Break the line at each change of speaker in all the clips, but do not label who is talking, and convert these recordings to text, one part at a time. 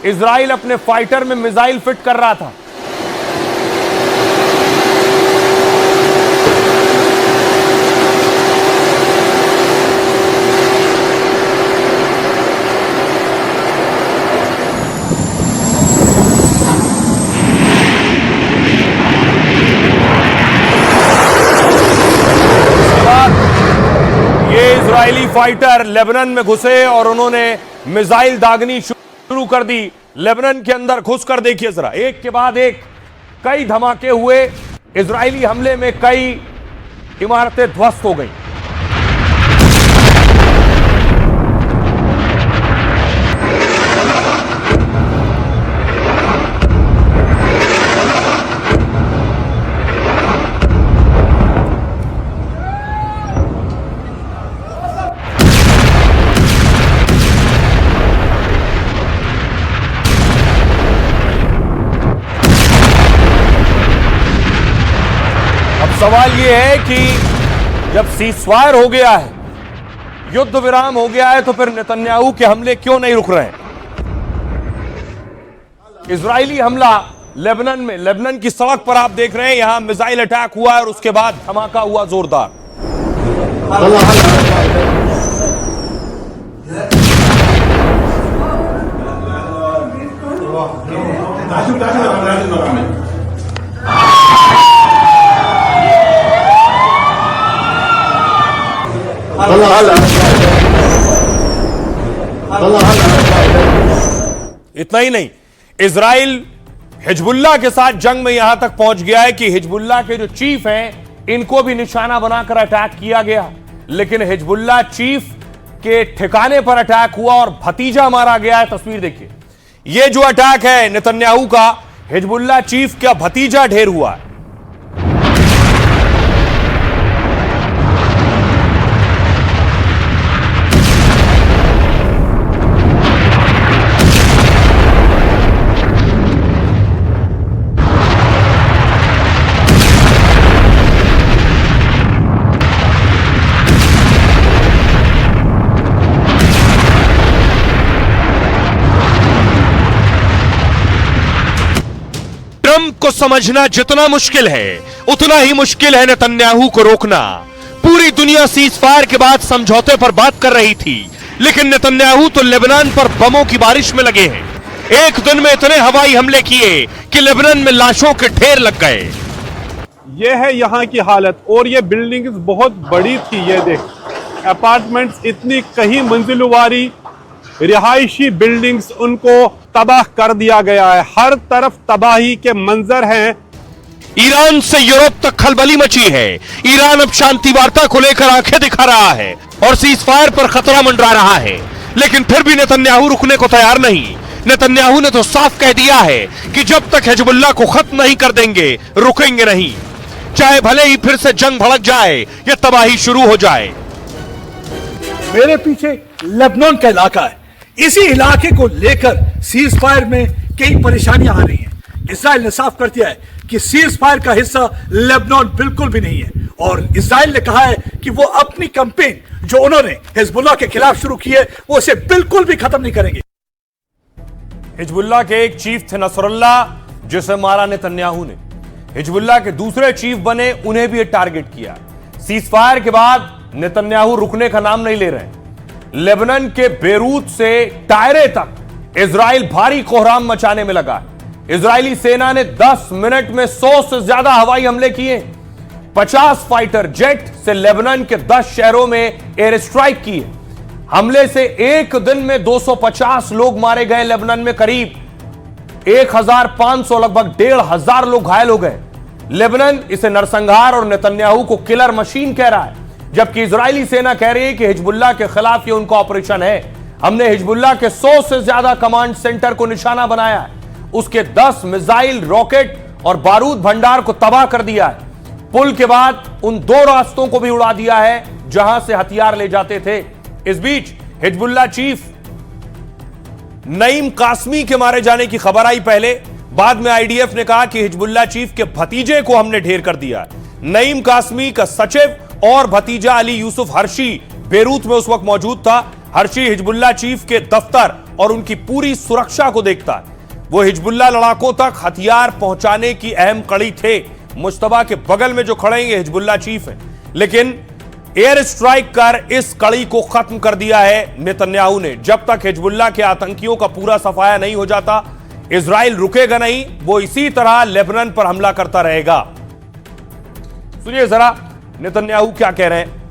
Israel अपने fighter में missile fit कर रहा था। इजरायली फाइटर लेबनान में घुसे और उन्होंने मिसाइल दागनी शुरू कर दी। लेबनान के अंदर घुसकर देखिए जरा, एक के बाद एक कई धमाके हुए। इजरायली हमले में कई इमारतें ध्वस्त हो गई। सवाल यह है कि जब सीजफायर हो गया है, युद्ध विराम हो गया है, तो फिर नेतन्याहू के हमले क्यों नहीं रुक रहे हैं? इजरायली हमला लेबनान में, लेबनान की सड़क पर आप देख रहे हैं, यहां मिसाइल अटैक हुआ है और उसके बाद धमाका हुआ जोरदार। इतना ही नहीं, इजराइल हिजबुल्लाह के साथ जंग में यहां तक पहुंच गया है कि हिजबुल्लाह के जो चीफ हैं, इनको भी निशाना बनाकर अटैक किया गया। लेकिन हिजबुल्लाह चीफ के ठिकाने पर अटैक हुआ और भतीजा मारा गया है। तस्वीर देखिए, यह जो अटैक है नेतन्याहू का, हिजबुल्लाह चीफ का भतीजा ढेर हुआ है। ट्रंप को समझना जितना मुश्किल है, उतना ही मुश्किल है नेतन्याहू को रोकना। पूरी दुनिया सीजफायर के बाद समझौते पर बात कर रही थी, लेकिन नेतन्याहू तो लेबनान पर बमों की बारिश में लगे हैं। एक दिन में इतने हवाई हमले किए कि लेबनान में लाशों के ढेर लग गए।
यह है यहाँ की हालत, और ये बिल्डिंग बहुत बड़ी थी। ये देख, अपार्टमेंट्स इतनी कई मंजिलों वाली रिहायशी बिल्डिंग्स, उनको तबाह कर दिया गया है। हर तरफ तबाही के मंजर हैं।
ईरान से यूरोप तक खलबली मची है। ईरान अब शांति वार्ता को लेकर आंखें दिखा रहा है और सीजफायर पर खतरा मंडरा रहा है, लेकिन फिर भी नेतन्याहू रुकने को तैयार नहीं। नेतन्याहू ने तो साफ कह दिया है कि जब तक हिजबुल्लाह को खत्म नहीं कर देंगे, रुकेंगे नहीं, चाहे भले ही फिर से जंग भड़क जाए या तबाही शुरू हो जाए।
मेरे पीछे लेबनान का इलाका है। इसी इलाके को लेकर सीजफायर में कई परेशानियां आ रही हैं। इजराइल ने साफ कर दिया है कि सीजफायर का हिस्सा लेबनान बिल्कुल भी नहीं है, और इजराइल ने कहा है कि वो अपनी कैंपेन जो उन्होंने हिजबुल्लाह के खिलाफ शुरू की है, वो उसे बिल्कुल भी खत्म नहीं करेंगे।
हिजबुल्लाह के एक चीफ थे नसरुल्लाह, जिसे मारा नेतन्याहू ने। हिजबुल्लाह के दूसरे चीफ बने, उन्हें भी टारगेट किया। सीजफायर के बाद नेतन्याहू रुकने का नाम नहीं ले रहे। लेबनान के बेरूत से टायरे तक इजराइल भारी कोहराम मचाने में लगा। इजरायली सेना ने 10 मिनट में 100 से ज्यादा हवाई हमले किए। 50 फाइटर जेट से लेबनान के 10 शहरों में एयर स्ट्राइक की है। हमले से एक दिन में 250 लोग मारे गए। लेबनान में करीब 1500, लगभग 1500 लोग घायल हो गए। लेबनान इसे नरसंहार और नेतन्याहू को किलर मशीन कह रहा है, जबकि इजरायली सेना कह रही है कि हिजबुल्लाह के खिलाफ ये उनका ऑपरेशन है। हमने हिजबुल्लाह के 100 से ज्यादा कमांड सेंटर को निशाना बनाया है, उसके 10 मिसाइल, रॉकेट और बारूद भंडार को तबाह कर दिया है। पुल के बाद उन 2 रास्तों को भी उड़ा दिया है जहां से हथियार ले जाते थे। इस बीच हिजबुल्लाह चीफ नईम कासमी के मारे जाने की खबर आई पहले, बाद में आईडीएफ ने कहा कि हिजबुल्लाह चीफ के भतीजे को हमने ढेर कर दिया। नईम कासमी का सचिव और भतीजा अली यूसुफ हर्शी बेरूत में उस वक्त मौजूद था। हर्शी हिजबुल्लाह चीफ के दफ्तर और उनकी पूरी सुरक्षा को देखता है। वो हिजबुल्लाह लड़ाकों तक हथियार पहुंचाने की अहम कड़ी थे। मुश्तबा के बगल में जो खड़े हैं ये हिजबुल्लाह चीफ है, लेकिन एयर स्ट्राइक कर इस कड़ी को खत्म कर दिया है नेतन्याहू ने। जब तक हिजबुल्लाह के आतंकियों का पूरा सफाया नहीं हो जाता, इजराइल रुकेगा नहीं, वो इसी तरह लेबनान पर हमला करता रहेगा। सुनिए जरा नेतन्याहू क्या कह रहे हैं।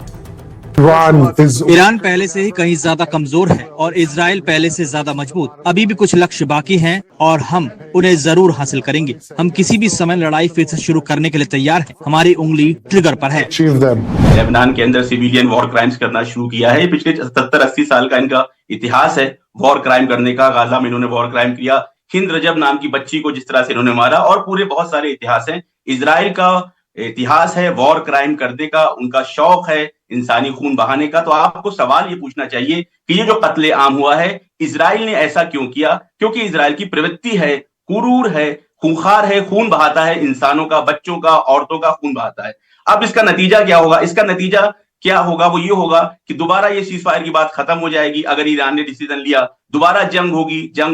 ईरान पहले से ही कहीं ज्यादा कमजोर है और इजराइल पहले से ज्यादा मजबूत। अभी भी कुछ लक्ष्य बाकी हैं और हम उन्हें जरूर हासिल करेंगे। हम किसी भी समय लड़ाई फिर से शुरू करने के लिए तैयार हैं। हमारी उंगली ट्रिगर पर है।
लेबनान के अंदर सिविलियन वॉर क्राइम्स करना शुरू किया है। पिछले 70-80 साल का इनका इतिहास है वॉर क्राइम करने का। गाजा में इन्होंने वॉर क्राइम किया। हिंद रजब नाम की बच्ची को जिस तरह से इन्होंने मारा, और पूरे बहुत सारे इतिहास हैं। इजराइल का इतिहास है वॉर क्राइम करने का, उनका शौक है इंसानी खून बहाने का। तो आपको सवाल ये पूछना चाहिए कि ये जो कत्ले आम हुआ है, इजराइल ने ऐसा क्यों किया? क्योंकि इजराइल की प्रवृत्ति है, क्रूर है, खूंखार है, खून बहाता है, इंसानों का, बच्चों का, औरतों का खून बहाता है। अब इसका नतीजा क्या होगा? इसका नतीजा क्या होगा? वो ये होगा कि दोबारा ये सीज फायर की बात खत्म हो जाएगी। अगर ईरान ने डिसीजन लिया, दोबारा जंग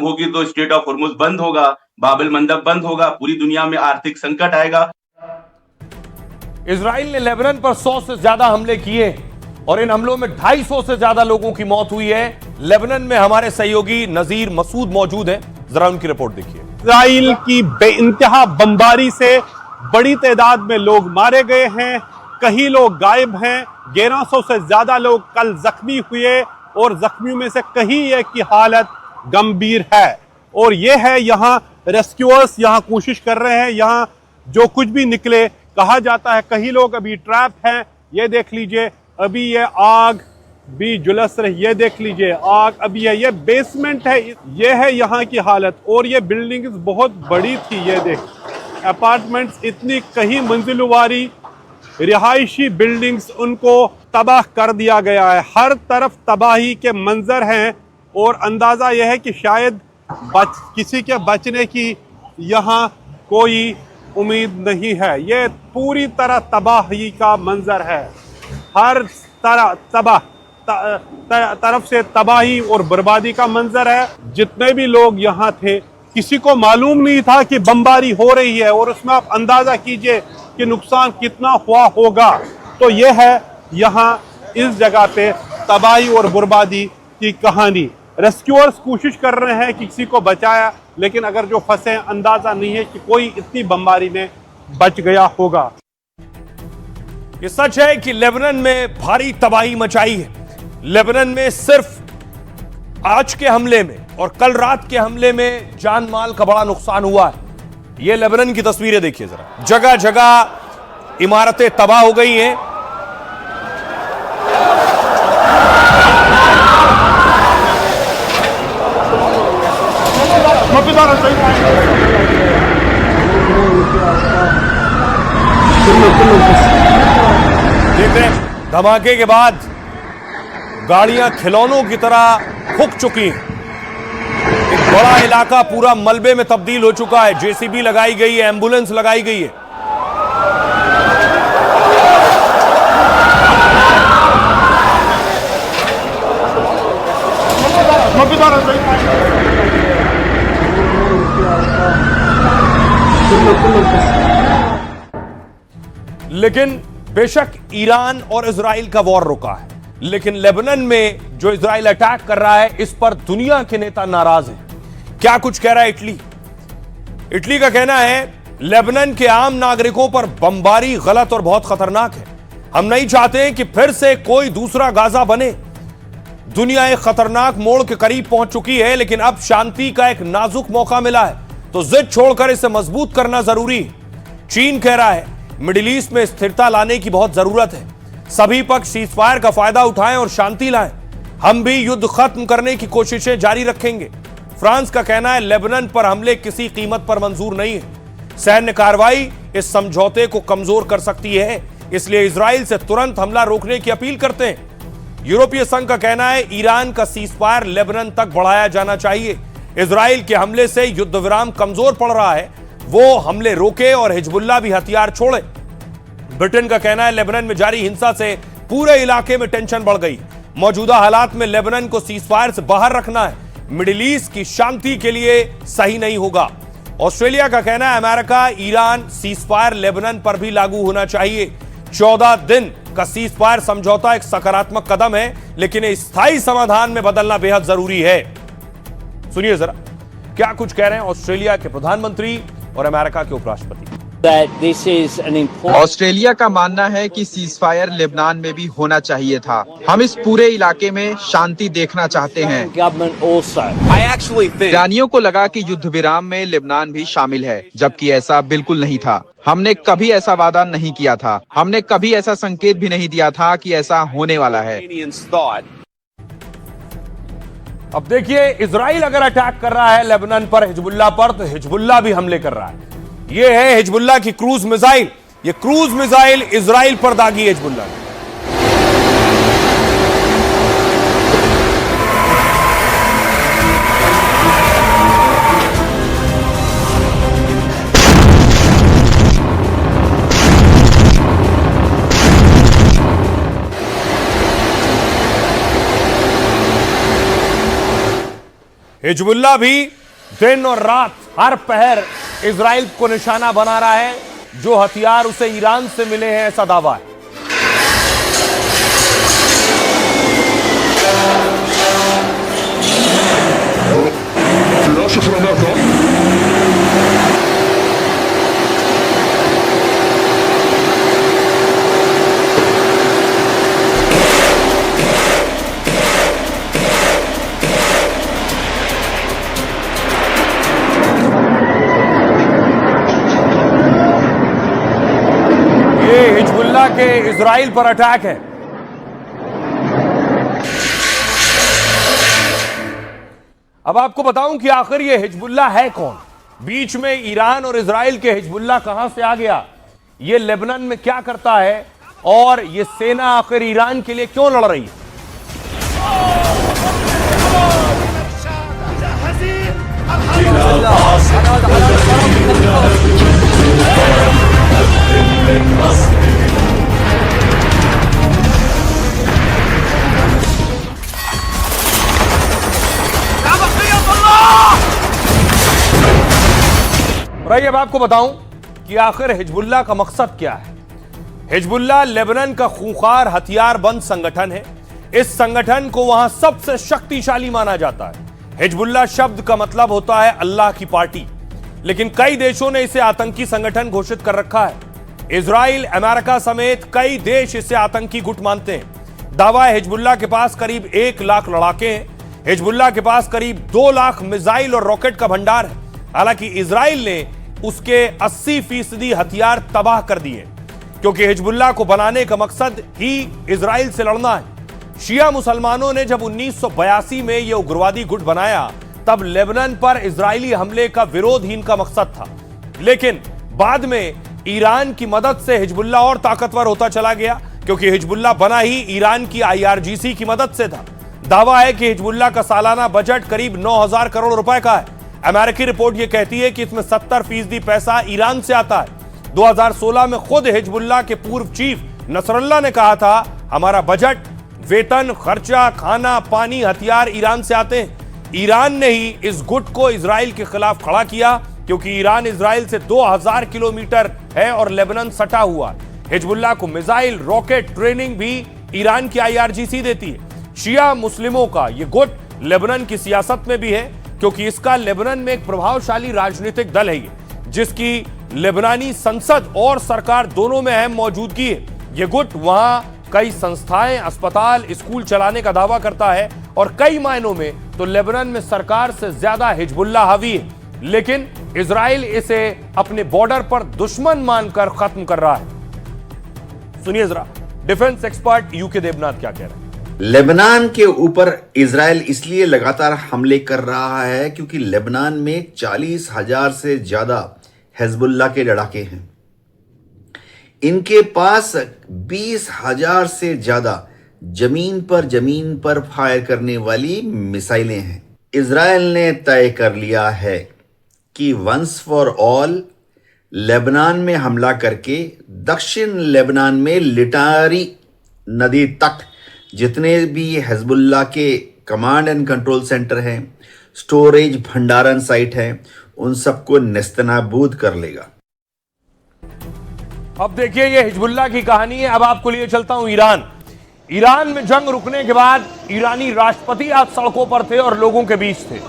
होगी तो स्ट्रेट ऑफ हॉर्मुज बंद होगा, बाबल मंदब बंद होगा, पूरी दुनिया में आर्थिक संकट आएगा।
इजराइल ने लेबनान पर 100 से ज्यादा हमले किए और इन हमलों में 250 से ज्यादा लोगों की मौत हुई है। लेबनान में हमारे सहयोगी नजीर मसूद मौजूद हैं, जरा उनकी रिपोर्ट देखिए।
इजराइल की बेइंतहा बमबारी से बड़ी तादाद में लोग मारे गए हैं, कई लोग गायब हैं, 1100 से ज्यादा लोग कल जख्मी हुए और जख्मियों में से कहीं एक की हालत गंभीर है। और यह है यहाँ रेस्क्यूअर्स यहाँ कोशिश कर रहे हैं। यहाँ जो कुछ भी निकले, कहा जाता है कई लोग अभी ट्रैप हैं। ये देख लीजिए, अभी ये आग भी जुलस रही, ये देख लीजिए आग अभी है। ये बेसमेंट है, ये है यहाँ की हालत। और ये बिल्डिंग बहुत बड़ी थी, ये देख अपार्टमेंट्स इतनी कहीं मंजिलवारी रिहायशी बिल्डिंग्स, उनको तबाह कर दिया गया है। हर तरफ तबाही के मंजर हैं और अंदाजा यह है कि शायद किसी के बचने की यहाँ कोई उम्मीद नहीं है। ये पूरी तरह तबाही का मंजर है, हर तरह तरफ से तबाही और बर्बादी का मंजर है। जितने भी लोग यहाँ थे, किसी को मालूम नहीं था कि बमबारी हो रही है, और उसमें आप अंदाजा कीजिए कि नुकसान कितना हुआ होगा। तो ये है यहाँ इस जगह पे तबाही और बर्बादी की कहानी। रेस्क्यूअर्स कोशिश कर रहे हैं कि किसी को बचाया, लेकिन अगर जो फंसे अंदाजा नहीं है कि कोई इतनी बमबारी में बच गया होगा।
ये सच है कि लेबनान में भारी तबाही मचाई है। लेबनान में सिर्फ आज के हमले में और कल रात के हमले में जान माल का बड़ा नुकसान हुआ है। ये लेबनान की तस्वीरें देखिए जरा, जगह जगह इमारतें तबाह हो गई हैं। देख रहे हैं धमाके के बाद गाड़ियां खिलौनों की तरह फूक चुकी हैं। एक बड़ा इलाका पूरा मलबे में तब्दील हो चुका है। जेसीबी लगाई गई है, एम्बुलेंस लगाई गई है। लेकिन बेशक ईरान और इजराइल का वॉर रुका है, लेकिन लेबनान में जो इजराइल अटैक कर रहा है, इस पर दुनिया के नेता नाराज हैं। क्या कुछ कह रहा है इटली? इटली का कहना है लेबनान के आम नागरिकों पर बमबारी गलत और बहुत खतरनाक है। हम नहीं चाहते कि फिर से कोई दूसरा गाजा बने। दुनिया एक खतरनाक मोड़ के करीब पहुंच चुकी है, लेकिन अब शांति का एक नाजुक मौका मिला है, तो जिद छोड़कर इसे मजबूत करना जरूरी है। चीन कह रहा है मिडिल ईस्ट में स्थिरता लाने की बहुत जरूरत है। सभी पक्ष सीजफायर का फायदा उठाएं और शांति लाएं। हम भी युद्ध खत्म करने की कोशिशें जारी रखेंगे। फ्रांस का कहना है लेबनान पर हमले किसी कीमत पर मंजूर नहीं है। सैन्य कार्रवाई इस समझौते को कमजोर कर सकती है, इसलिए इजराइल से तुरंत हमला रोकने की अपील करते हैं। यूरोपीय संघ का कहना है ईरान का सीजफायर लेबनान तक बढ़ाया जाना चाहिए। इजराइल के हमले से युद्ध विराम कमजोर पड़ रहा है, वो हमले रोके और हिजबुल्लाह भी हथियार छोड़े। ब्रिटेन का कहना है लेबनान में जारी हिंसा से पूरे इलाके में टेंशन बढ़ गई। मौजूदा हालात में लेबनान को सीजफायर से बाहर रखना है। मिडिल ईस्ट की शांति के लिए सही नहीं होगा। ऑस्ट्रेलिया का कहना है अमेरिका ईरान सीजफायर लेबनान पर भी लागू होना चाहिए। 14 दिन का सीजफायर समझौता एक सकारात्मक कदम है, लेकिन स्थायी समाधान में बदलना बेहद जरूरी है। सुनिए जरा क्या कुछ कह रहे हैं ऑस्ट्रेलिया के प्रधानमंत्री और अमेरिका के उपराष्ट्रपति।
ऑस्ट्रेलिया का मानना है कि सीजफायर लेबनान में भी होना चाहिए था। हम इस पूरे इलाके में शांति देखना चाहते हैं। ईरानियों को लगा कि युद्ध विराम में लेबनान भी शामिल है, जबकि ऐसा बिल्कुल नहीं था। हमने कभी ऐसा वादा नहीं किया था। हमने कभी ऐसा संकेत भी नहीं दिया था कि ऐसा होने वाला है।
अब देखिए, इजराइल अगर अटैक कर रहा है लेबनान पर, हिजबुल्लाह पर, तो हिजबुल्लाह भी हमले कर रहा है। यह है हिजबुल्लाह की क्रूज मिसाइल। ये क्रूज मिसाइल इजराइल पर दागी हिजबुल्लाह ने। हिजबुल्लाह भी दिन और रात हर पहर इजराइल को निशाना बना रहा है। जो हथियार उसे ईरान से मिले हैं, ऐसा दावा है। हिजबुल्लाह के इजराइल पर अटैक है। अब आपको बताऊं कि आखिर ये हिजबुल्लाह है कौन। बीच में ईरान और इजराइल के हिजबुल्लाह कहां से आ गया, ये लेबनान में क्या करता है, और ये सेना आखिर ईरान के लिए क्यों लड़ रही है। भाई अब आपको बताऊं कि आखिर हिजबुल्लाह का मकसद क्या है। हिजबुल्लाह लेबनान का खूंखार हथियारबंद संगठन है। इस संगठन को वहां सबसे शक्तिशाली माना जाता है। हिजबुल्लाह शब्द का मतलब होता है अल्लाह की पार्टी, लेकिन कई देशों ने इसे आतंकी संगठन घोषित कर रखा है। इजराइल, अमेरिका समेत कई देश इसे आतंकी गुट मानते हैं। दावा है हिजबुल्लाह के पास करीब 1 लाख लड़ाके हैं। हिजबुल्लाह के पास करीब 2 लाख मिसाइल और रॉकेट का भंडार है। हालांकि इजराइल ने उसके 80% हथियार तबाह कर दिए, क्योंकि हिजबुल्लाह को बनाने का मकसद ही इजराइल से लड़ना है। शिया मुसलमानों ने जब 1982 में यह उग्रवादी गुट बनाया, तब लेबनान पर इजरायली हमले का विरोध ही इनका मकसद था। लेकिन बाद में ईरान की मदद से हिजबुल्लाह और ताकतवर होता चला गया, क्योंकि हिजबुल्लाह बना ही ईरान की IRGC की मदद से था। दावा है कि हिजबुल्लाह का सालाना बजट करीब 9,000 करोड़ रुपए का है। अमेरिकी रिपोर्ट यह कहती है कि इसमें 70% पैसा ईरान से आता है। 2016 में खुद हिजबुल्लाह के पूर्व चीफ नसरल्लाह ने कहा था, हमारा बजट, वेतन, खर्चा, खाना, पानी, हथियार ईरान से आते हैं। ईरान ने ही इस गुट को इजराइल के खिलाफ खड़ा किया, क्योंकि ईरान इजराइल से 2000 किलोमीटर है और लेबनान सटा हुआ। हिजबुल्लाह को मिसाइल, रॉकेट, ट्रेनिंग भी ईरान की IRGC देती है। शिया मुस्लिमों का यह गुट लेबनान की सियासत में भी है, क्योंकि इसका लेबनान में एक प्रभावशाली राजनीतिक दल है, जिसकी लेबनानी संसद और सरकार दोनों में अहम मौजूदगी है। यह गुट वहां कई संस्थाएं, अस्पताल, स्कूल चलाने का दावा करता है, और कई मायनों में तो लेबनान में सरकार से ज्यादा हिजबुल्लाह हावी है। लेकिन इजराइल इसे अपने बॉर्डर पर दुश्मन मानकर खत्म कर रहा है। सुनिए जरा डिफेंस एक्सपर्ट यूके देवनाथ क्या कह रहे हैं।
लेबनान के ऊपर इजराइल इसलिए लगातार हमले कर रहा है क्योंकि लेबनान में 40,000 से ज्यादा हिजबुल्लाह के लड़ाके हैं। इनके पास 20,000 से ज्यादा जमीन पर फायर करने वाली मिसाइलें हैं। इजराइल ने तय कर लिया है कि वंस फॉर ऑल लेबनान में हमला करके दक्षिण लेबनान में लिटारी नदी तक जितने भी हिजबुल्लाह के कमांड एंड कंट्रोल सेंटर हैं, स्टोरेज भंडारण साइट हैं, उन सबको नेस्तनाबूद कर लेगा।
अब देखिए ये हिजबुल्लाह की कहानी है। अब आपको लिए चलता हूं ईरान। ईरान में जंग रुकने के बाद ईरानी राष्ट्रपति आज सड़कों पर थे और लोगों के बीच थे।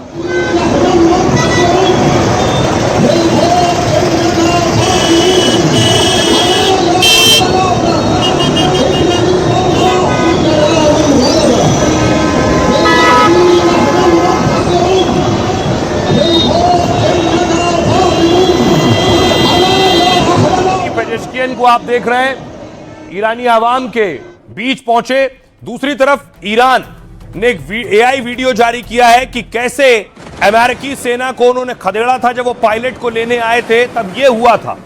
पेजेश्कियन को आप देख रहे हैं, ईरानी आवाम के बीच पहुंचे। दूसरी तरफ ईरान ने एक एआई वीडियो जारी किया है कि कैसे अमेरिकी सेना को उन्होंने खदेड़ा था जब वो पायलट को लेने आए थे, तब ये हुआ था।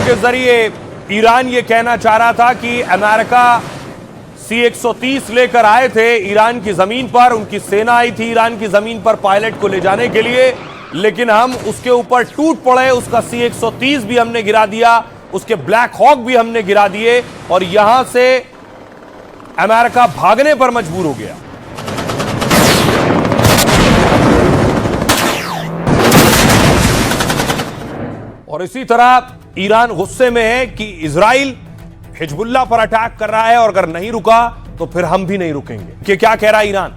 के जरिए ईरान ये कहना चाह रहा था कि अमेरिका C-130 लेकर आए थे ईरान की जमीन पर, उनकी सेना आई थी ईरान की जमीन पर पायलट को ले जाने के लिए, लेकिन हम उसके ऊपर टूट पड़े। उसका C-130 भी हमने गिरा दिया, उसके ब्लैक हॉक भी हमने गिरा दिए और यहां से अमेरिका भागने पर मजबूर हो गया। और इसी तरह ईरान गुस्से में है कि इजराइल हिजबुल्लाह पर अटैक कर रहा है और अगर नहीं रुका तो फिर हम भी नहीं रुकेंगे। कि क्या कह रहा है ईरान?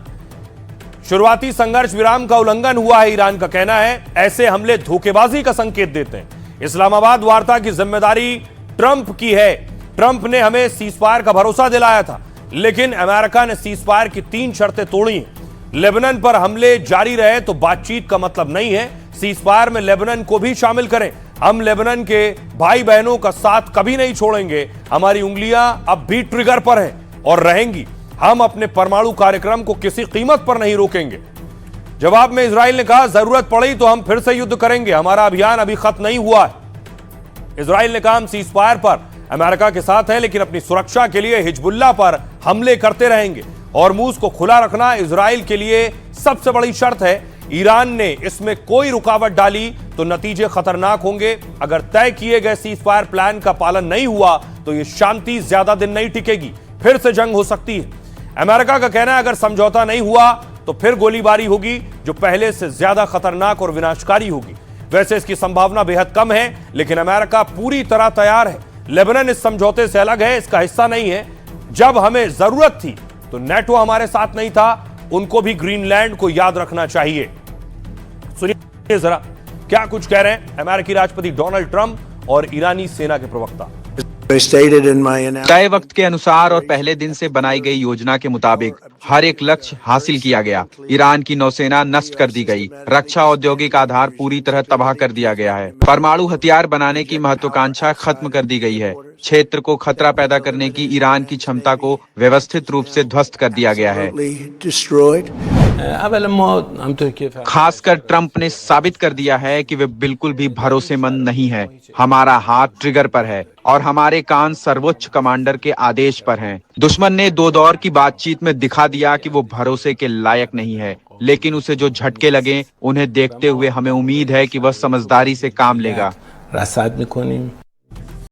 शुरुआती संघर्ष विराम का उल्लंघन हुआ है, ईरान का कहना है। ऐसे हमले धोखेबाजी का संकेत देते हैं। इस्लामाबाद वार्ता की जिम्मेदारी ट्रंप की है। ट्रंप ने हमें सीजफायर का भरोसा दिलाया था, लेकिन अमेरिका ने सीजफायर की 3 शर्तें तोड़ी। लेबनान पर हमले जारी रहे तो बातचीत का मतलब नहीं है। सीजफायर में लेबनान को भी शामिल करें। हम लेबनान के भाई बहनों का साथ कभी नहीं छोड़ेंगे। हमारी उंगलियां अब भी ट्रिगर पर हैं और रहेंगी। हम अपने परमाणु कार्यक्रम को किसी कीमत पर नहीं रोकेंगे। जवाब में इजराइल ने कहा, जरूरत पड़ी तो हम फिर से युद्ध करेंगे, हमारा अभियान अभी खत्म नहीं हुआ है। इजराइल ने कहा, हम सीजफायर पर अमेरिका के साथ हैं, लेकिन अपनी सुरक्षा के लिए हिजबुल्लाह पर हमले करते रहेंगे। हॉर्मूज को खुला रखना इजराइल के लिए सबसे बड़ी शर्त है। ईरान ने इसमें कोई रुकावट डाली तो नतीजे खतरनाक होंगे। अगर तय किए गए सीजफायर प्लान का पालन नहीं हुआ तो यह शांति ज्यादा दिन नहीं टिकेगी, फिर से जंग हो सकती है। अमेरिका का कहना है, अगर समझौता नहीं हुआ तो फिर गोलीबारी होगी, जो पहले से ज्यादा खतरनाक और विनाशकारी होगी। वैसे इसकी संभावना बेहद कम है, लेकिन अमेरिका पूरी तरह तैयार है। लेबनान इस समझौते से अलग है, इसका हिस्सा नहीं है। जब हमें जरूरत थी तो नेटो हमारे साथ नहीं था। उनको भी ग्रीनलैंड को याद रखना चाहिए। सुनिए जरा क्या कुछ कह रहे हैं अमेरिकी राष्ट्रपति डोनाल्ड ट्रंप और ईरानी सेना के प्रवक्ता।
तय वक्त के अनुसार और पहले दिन से बनाई गई योजना के मुताबिक हर एक लक्ष्य हासिल किया गया। ईरान की नौसेना नष्ट कर दी गई। रक्षा औद्योगिक आधार पूरी तरह तबाह कर दिया गया है। परमाणु हथियार बनाने की महत्वाकांक्षा खत्म कर दी गई है। क्षेत्र को खतरा पैदा करने की ईरान की क्षमता को व्यवस्थित रूप से ध्वस्त कर दिया गया है। खासकर ट्रंप ने साबित कर दिया है कि वे बिल्कुल भी भरोसेमंद नहीं है। हमारा हाथ ट्रिगर पर है और हमारे कान सर्वोच्च कमांडर के आदेश पर हैं। दुश्मन ने 2 दौर की बातचीत में दिखा दिया कि वो भरोसे के लायक नहीं है, लेकिन उसे जो झटके लगे उन्हें देखते हुए हमें उम्मीद है कि वह समझदारी से काम लेगा।